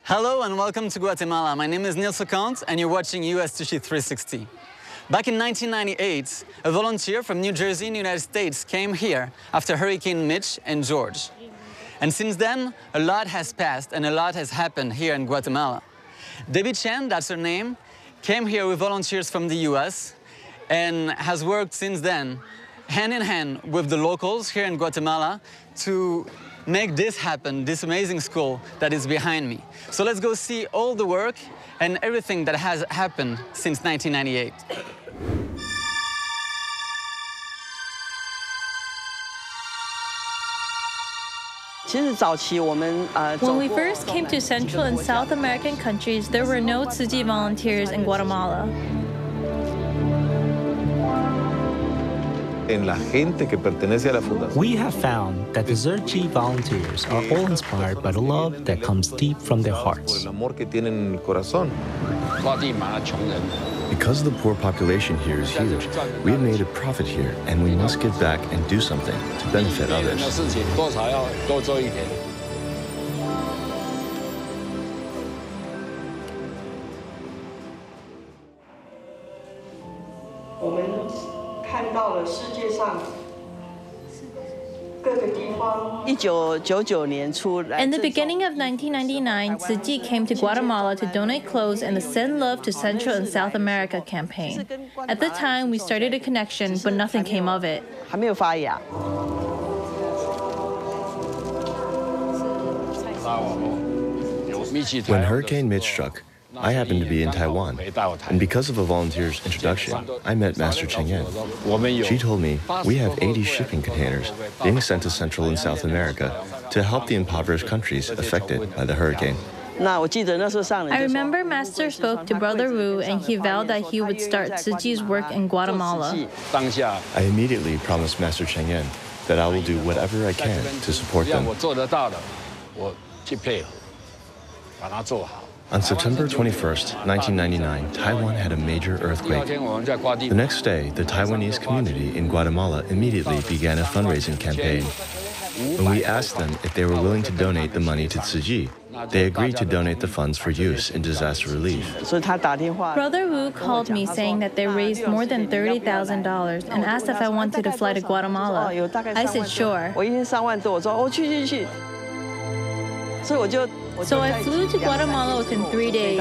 Hello and welcome to Guatemala. My name is Nils Lecomte and you're watching USTC360. Back in 1998, a volunteer from New Jersey in the United States came here after Hurricane Mitch and George. And since then, a lot has passed and a lot has happened here in Guatemala. Debbie Chen, that's her name, came here with volunteers from the US and has worked since then, hand in hand with the locals here in Guatemala to make this happen, this amazing school that is behind me. So let's go see all the work and everything that has happened since 1998. When we first came to Central and South American countries, there were no Tzu Chi Volunteers in Guatemala. We have found that the Tzu Chi Volunteers are all inspired by the love that comes deep from their hearts. Because the poor population here is huge, we have made a profit here, and we must give back and do something to benefit others. In the beginning of 1999, Tzu Chi came to Guatemala to donate clothes and the Send Love to Central and South America campaign. At the time, we started a connection, but nothing came of it. When Hurricane Mitch struck, I happened to be in Taiwan, and because of a volunteer's introduction, I met Master Cheng Yen. She told me, we have 80 shipping containers being sent to Central and South America to help the impoverished countries affected by the hurricane. I remember Master spoke to Brother Wu and he vowed that he would start Tzu Chi's work in Guatemala. I immediately promised Master Cheng Yen that I will do whatever I can to support them. On September 21st, 1999, Taiwan had a major earthquake. The next day, the Taiwanese community in Guatemala immediately began a fundraising campaign. When we asked them if they were willing to donate the money to Tzu Chi, they agreed to donate the funds for use in disaster relief. Brother Wu called me saying that they raised more than $30,000 and asked if I wanted to fly to Guatemala. I said sure. So I flew to Guatemala within 3 days.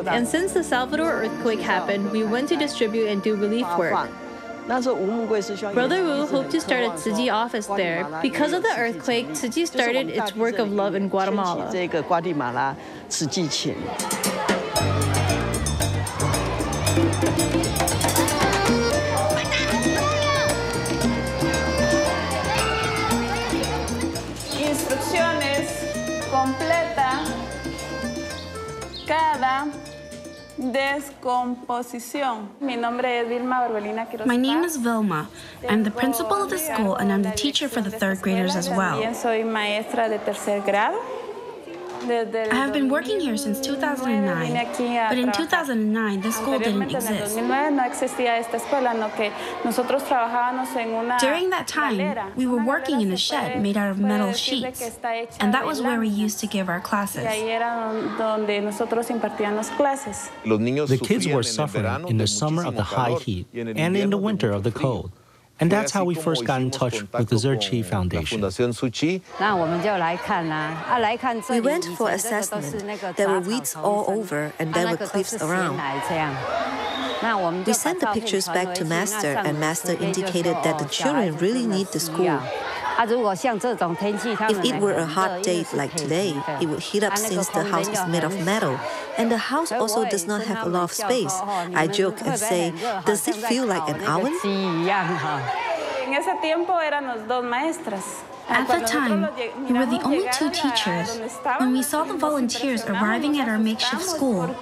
And since the Salvador earthquake happened, we went to distribute and do relief work. Brother Wu hoped to start a Tzu Chi office there. Because of the earthquake, Tzu Chi started its work of love in Guatemala. Completa cada descomposición. My name is Vilma. I'm the principal of the school and I'm the teacher for the third graders as well. I have been working here since 2009, but in 2009, the school didn't exist. During that time, we were working in a shed made out of metal sheets, and that was where we used to give our classes. The kids were suffering in the summer of the high heat and in the winter of the cold. And that's how we first got in touch with the Tzu Chi Foundation. We went for assessment. There were weeds all over and there were cliffs around. We sent the pictures back to Master and Master indicated that the children really need the school. If it were a hot day like today, it would heat up since the house is made of metal. And the house also does not have a lot of space. I joke and say, does it feel like an oven? At the time, we were the only two teachers. When we saw the volunteers arriving at our makeshift school,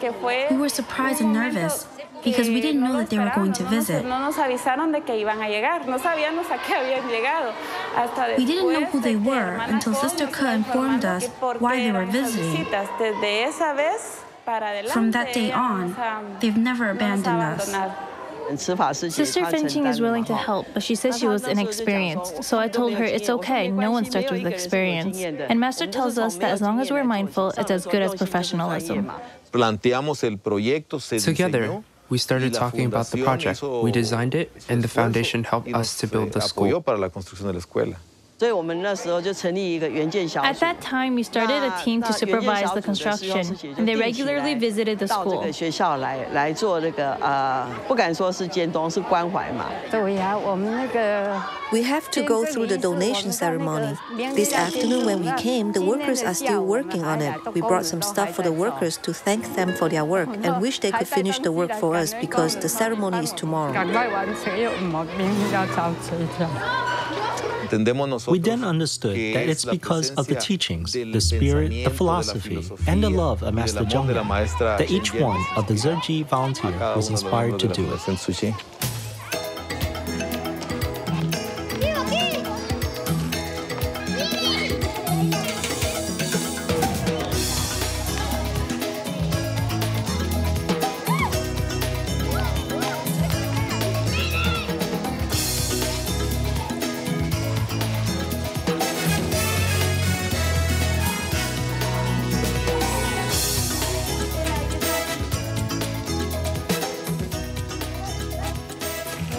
we were surprised and nervous because we didn't know that they were going to visit. We didn't know who they were until Sister Ke informed us why they were visiting. From that day on, they've never abandoned us. Sister Finching is willing to help, but she says she was inexperienced. So I told her it's okay, no one starts with experience. And Master tells us that as long as we're mindful, it's as good as professionalism. Together, we started talking about the project. We designed it, and the foundation helped us to build the school. At that time, we started a team to supervise the construction, and they regularly visited the school. We have to go through the donation ceremony. This afternoon when we came, the workers are still working on it. We brought some stuff for the workers to thank them for their work and wish they could finish the work for us because the ceremony is tomorrow. We then understood that it's because of the teachings, the spirit, the philosophy, and the love of Master Zheng that each one of the Tzu Chi Volunteers was inspired to do it.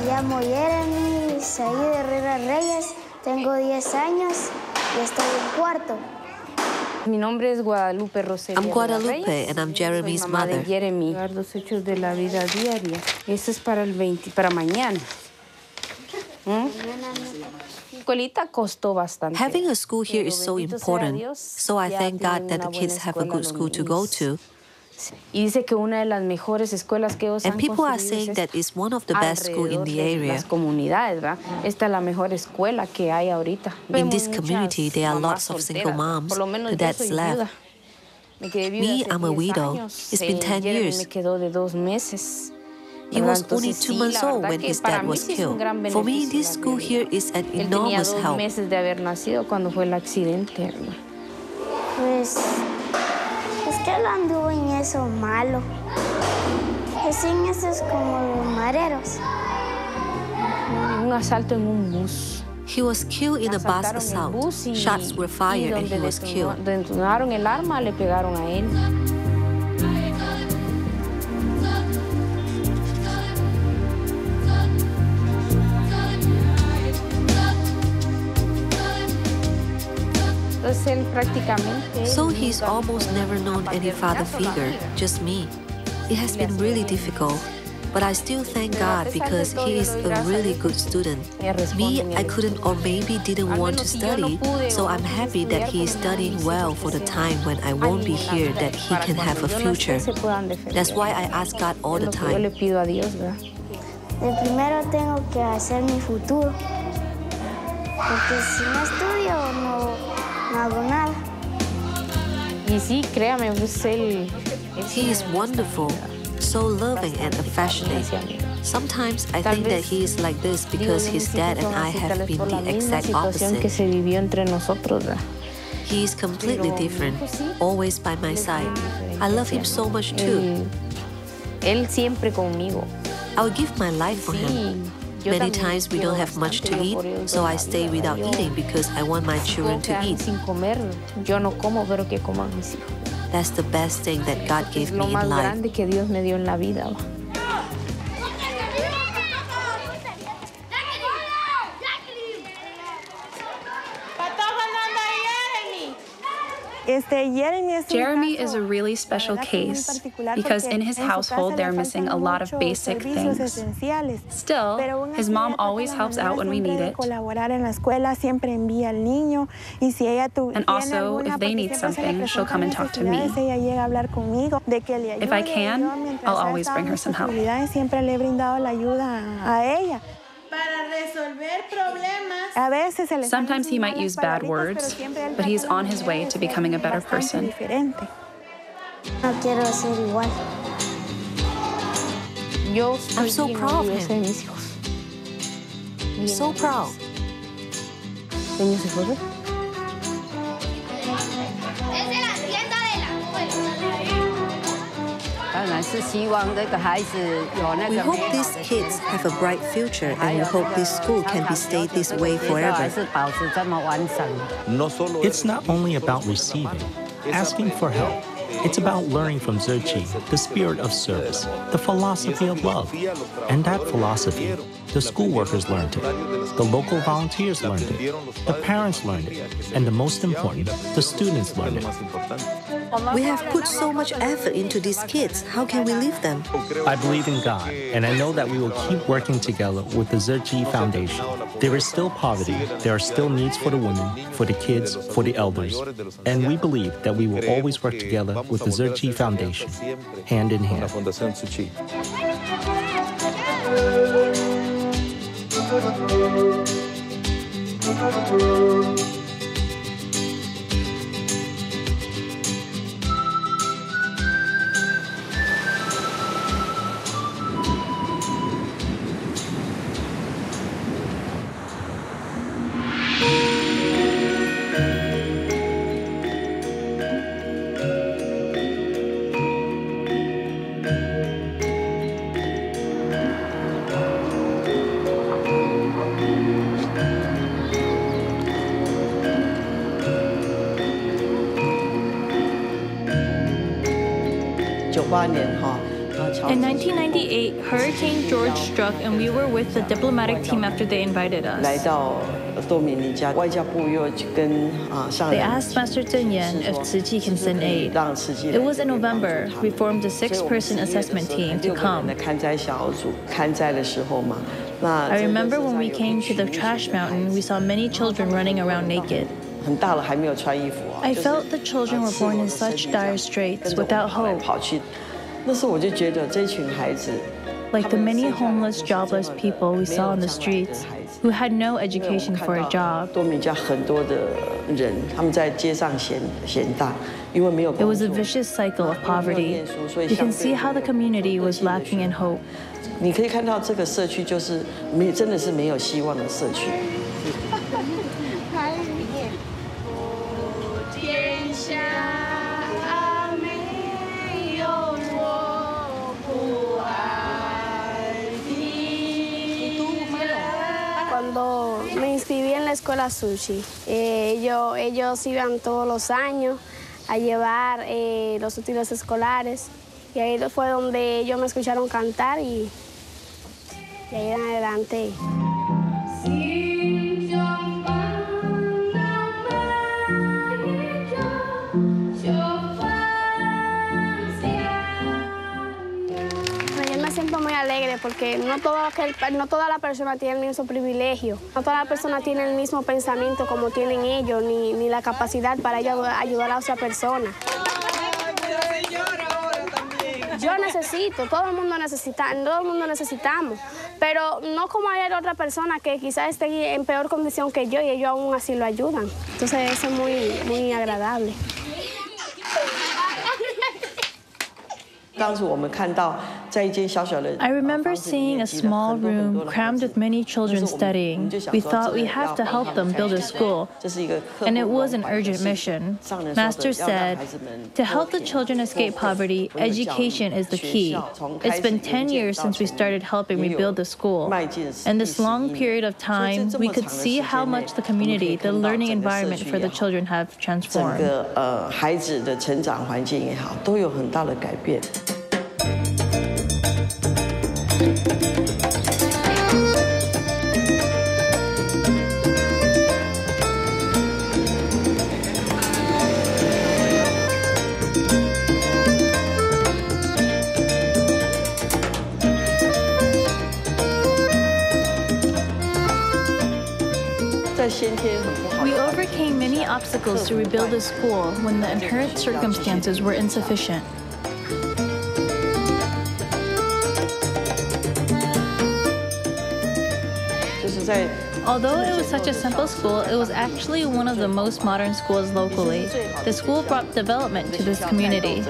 Me llamo Jeremy, soy de Herrera Reyes, tengo 10 años y estoy en cuarto. I'm Guadalupe and I'm Jeremy's mother. Having a school here is so important, so I thank God that the kids have a good school to go to. And people are saying that it's one of the best schools in the area. In this community, there are lots of single moms. The dads left. Me, I'm a widow. It's been 10 years. He was only 2 months old when his dad was killed. For me, this school here is an enormous help. Es que él anduvo en eso malo. Es en esos como los mareros. Un asalto en un bus. He was killed in a bus assault. Shots were fired and he was killed. Detonaron el arma, le pegaron a él. So he's almost never known any father figure, just me. It has been really difficult, but I still thank God because he is a really good student. Me, I couldn't or maybe didn't want to study, so I'm happy that he is studying well for the time when I won't be here, that he can have a future. That's why I ask God all the time. De primero tengo que hacer mi futuro, porque si no estudio no hago nada. He is wonderful, so loving and affectionate. Sometimes I think that he is like this because his dad and I have been the exact opposite. He is completely different, always by my side. I love him so much too. I would give my life for him. Many times we don't have much to eat, so I stay without eating because I want my children to eat. That's the best thing that God gave me in life. Jeremy is a really special case because in his household they're missing a lot of basic things. Still, his mom always helps out when we need it. And also, if they need something, she'll come and talk to me. If I can, I'll always bring her some help. Sometimes he might use bad words, but he's on his way to becoming a better person. I'm so proud of him. I'm so proud. We hope these kids have a bright future, and we hope this school can be stayed this way forever. It's not only about receiving, asking for help. It's about learning from Tzu Chi, the spirit of service, the philosophy of love. And that philosophy, the school workers learned it, the local volunteers learned it, the parents learned it, and the most important, the students learned it. We have put so much effort into these kids. How can we leave them? I believe in God, and I know that we will keep working together with the Tzu Chi Foundation. There is still poverty. There are still needs for the women, for the kids, for the elders. And we believe that we will always work together with the Tzu Chi Foundation, hand in hand. In 1998, Hurricane George struck, and we were with the diplomatic team after they invited us. They asked Master Zhen Yan if Tzu Chi can send aid. It was in November. We formed a 6-person assessment team to come. I remember when we came to the trash mountain, we saw many children running around naked. I felt the children were born in such dire straits, without hope. Like the many homeless, jobless people we saw on the streets who had no education for a job. It was a vicious cycle of poverty. You can see how the community was lacking in hope. Cuando me inscribí en la escuela Tzu Chi, ellos iban todos los años a llevar los útiles escolares, y ahí fue donde ellos me escucharon cantar, y ahí en adelante. Siento muy alegre porque no toda la persona tiene el mismo privilegio, no toda la persona tiene el mismo pensamiento como tienen ellos, ni la capacidad para ayudar a otra persona. Yo necesito, todo el mundo necesitamos, pero no como hay otra persona que quizás esté en peor condición que yo y ellos aún así lo ayudan. Entonces eso es muy agradable. I remember seeing a small room crammed with many children studying. We thought we have to help them build a school, and it was an urgent mission. Master said, to help the children escape poverty, education is the key. It's been 10 years since we started helping rebuild the school. In this long period of time, we could see how much the community, the learning environment for the children have transformed. We overcame many obstacles to rebuild the school when the inherent circumstances were insufficient. Although it was such a simple school, it was actually one of the most modern schools locally. The school brought development to this community.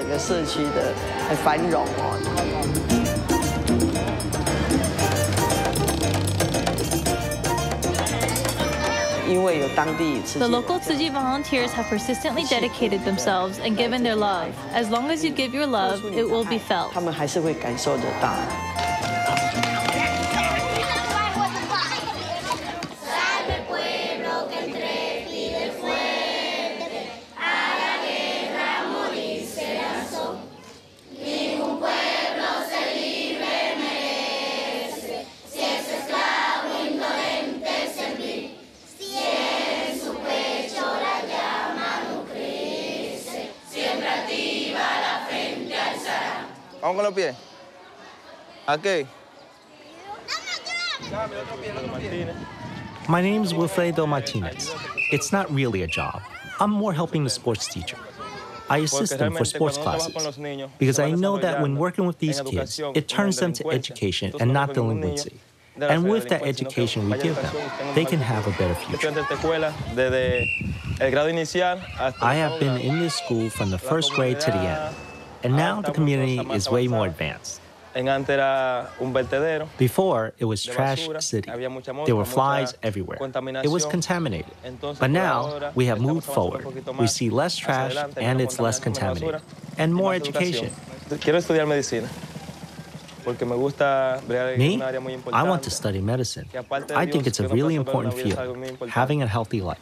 The local Tzu Chi volunteers have persistently dedicated themselves and given their love. As long as you give your love, it will be felt. Vamos con los pies. Aquí. My name is Wilfredo Martinez. It's not really a job. I'm more helping the sports teacher. I assist them for sports classes because I know that when working with these kids, it turns them to education and not delinquency. And with that education we give them, they can have a better future. I have been in this school from the first grade to the end. And now the community is way more advanced. Before, it was trash city. There were flies everywhere. It was contaminated. But now, we have moved forward. We see less trash and it's less contaminated. And more education. Me? I want to study medicine. I think it's a really important field, having a healthy life.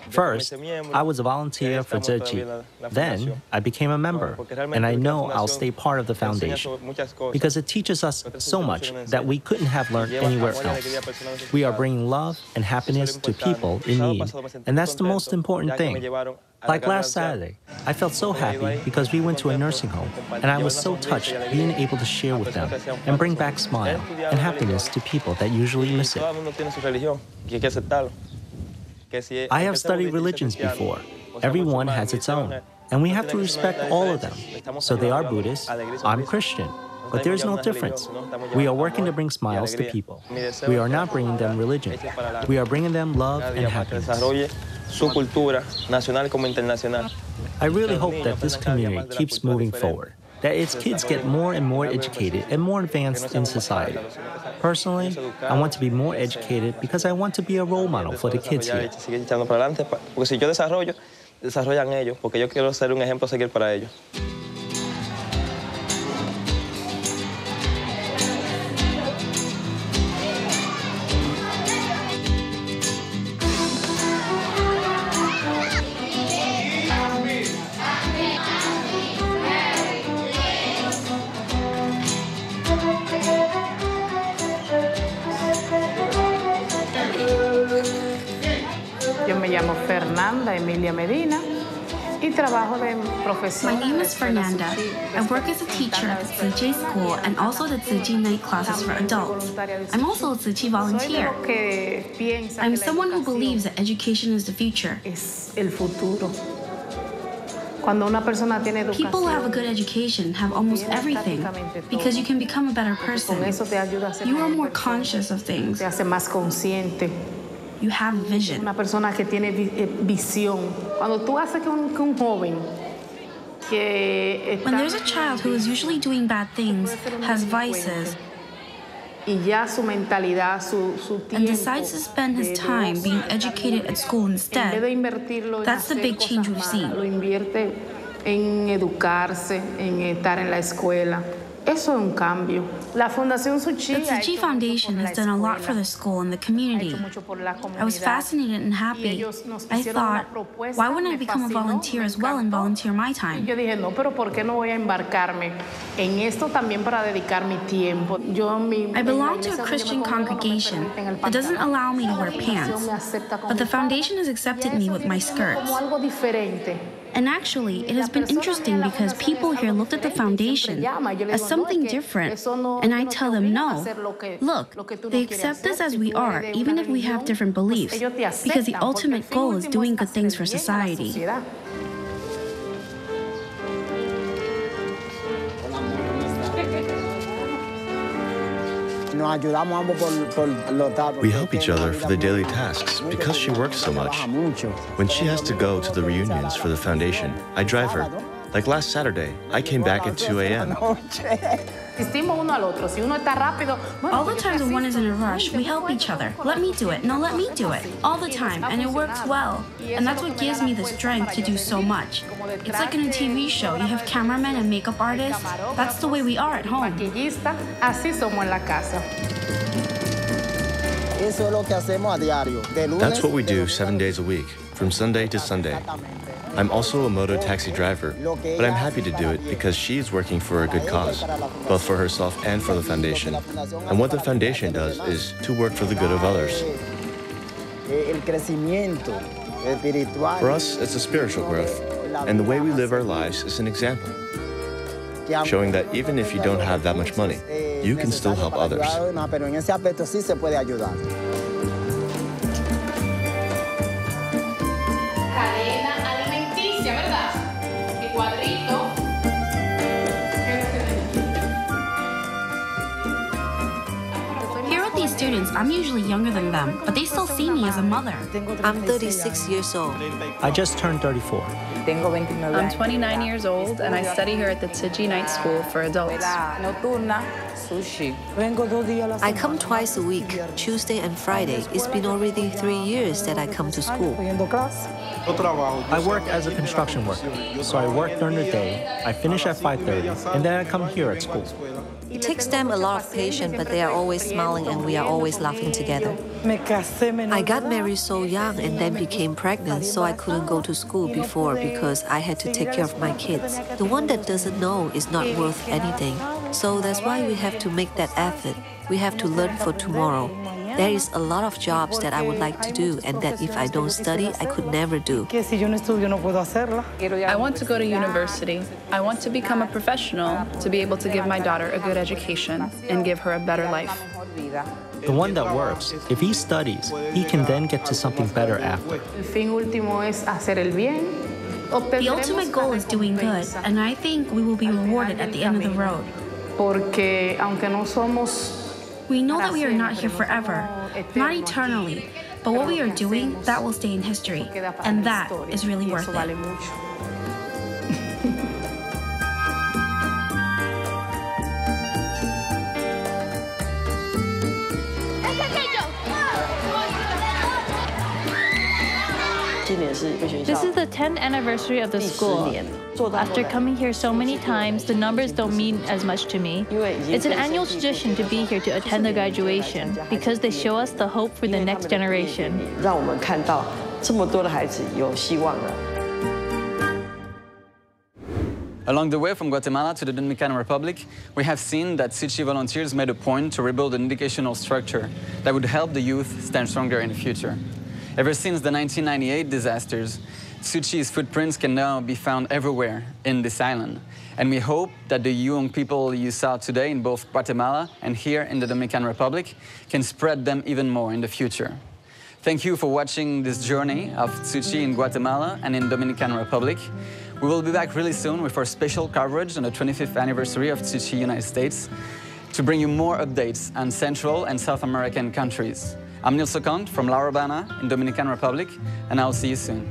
First, I was a volunteer for Tzu Chi. Then, I became a member, and I know I'll stay part of the foundation because it teaches us so much that we couldn't have learned anywhere else. We are bringing love and happiness to people in need, and that's the most important thing. Like last Saturday, I felt so happy because we went to a nursing home, and I was so touched being able to share with them and bring back smile and happiness to people that usually miss it. I have studied religions before. Everyone has its own, and we have to respect all of them. So they are Buddhist, I'm Christian, but there's no difference. We are working to bring smiles to people. We are not bringing them religion. We are bringing them love and happiness. I really hope that this community keeps moving forward, that its kids get more and more educated and more advanced in society. Personally, I want to be more educated because I want to be a role model for the kids here. My name is Fernanda. I work as a teacher at the Tzu Chi school and also the Tzu Chi night classes for adults. I'm also a Tzu Chi volunteer. I'm someone who believes that education is the future. People who have a good education have almost everything because you can become a better person. You are more conscious of things. You have vision. Una persona que tiene visión. Cuando tú haces que un joven when there's a child who is usually doing bad things, has vices, and decides to spend his time being educated at school instead, that's the big change we've seen. En educarse, en estar en la escuela. Eso es un cambio. La Fundación Tzu Chi, the Tzu Chi Foundation has done a lot for the school and the community. I was fascinated and happy. I thought, why wouldn't I become a volunteer as well and volunteer my time? Yo dije, no, pero ¿por qué no voy a embarcarme en esto también para dedicar mi tiempo? I belong to a Christian congregation that doesn't allow me to wear pants, but the foundation has accepted me with my skirts. And actually, it has been interesting because people here looked at the foundation as something different, and I tell them, no, look, they accept us as we are, even if we have different beliefs, because the ultimate goal is doing good things for society. We help each other for the daily tasks because she works so much. When she has to go to the reunions for the foundation, I drive her. Like last Saturday, I came back at 2 a.m. All the times when one is in a rush, we help each other. Let me do it. No, let me do it. All the time, and it works well. And that's what gives me the strength to do so much. It's like in a TV show. You have cameramen and makeup artists. That's the way we are at home. That's what we do 7 days a week, from Sunday to Sunday. I'm also a moto taxi driver, but I'm happy to do it because she's working for a good cause, both for herself and for the foundation. And what the foundation does is to work for the good of others. For us, it's a spiritual growth, and the way we live our lives is an example, showing that even if you don't have that much money, you can still help others. Here with these students, I'm usually younger than them, but they still see me as a mother. I'm 36 years old. I just turned 34. I'm 29 years old, and I study here at the Tzu Chi Night School for adults. I come twice a week, Tuesday and Friday. It's been already 3 years that I come to school. I work as a construction worker, so I work during the day, I finish at 5:30, and then I come here at school. It takes them a lot of patience, but they are always smiling and we are always laughing together. I got married so young and then became pregnant, so I couldn't go to school before because I had to take care of my kids. The one that doesn't know is not worth anything, so that's why we have to make that effort. We have to learn for tomorrow. There is a lot of jobs that I would like to do and that if I don't study, I could never do. I want to go to university. I want to become a professional to be able to give my daughter a good education and give her a better life. The one that works, if he studies, he can then get to something better after. The ultimate goal is doing good, and I think we will be rewarded at the end of the road. We know that we are not here forever, not eternally, but what we are doing, that will stay in history, and that is really worth it. This is the 10th anniversary of the school. After coming here so many times, the numbers don't mean as much to me. It's an annual tradition to be here to attend the graduation because they show us the hope for the next generation. Along the way from Guatemala to the Dominican Republic, we have seen that Tzu Chi Volunteers made a point to rebuild an educational structure that would help the youth stand stronger in the future. Ever since the 1998 disasters, Tzu Chi's footprints can now be found everywhere in this island. And we hope that the young people you saw today in both Guatemala and here in the Dominican Republic can spread them even more in the future. Thank you for watching this journey of Tzu Chi in Guatemala and in Dominican Republic. We will be back really soon with our special coverage on the 25th anniversary of Tzu Chi United States to bring you more updates on Central and South American countries. I'm Nils Lecomte from La Habana in Dominican Republic, and I'll see you soon.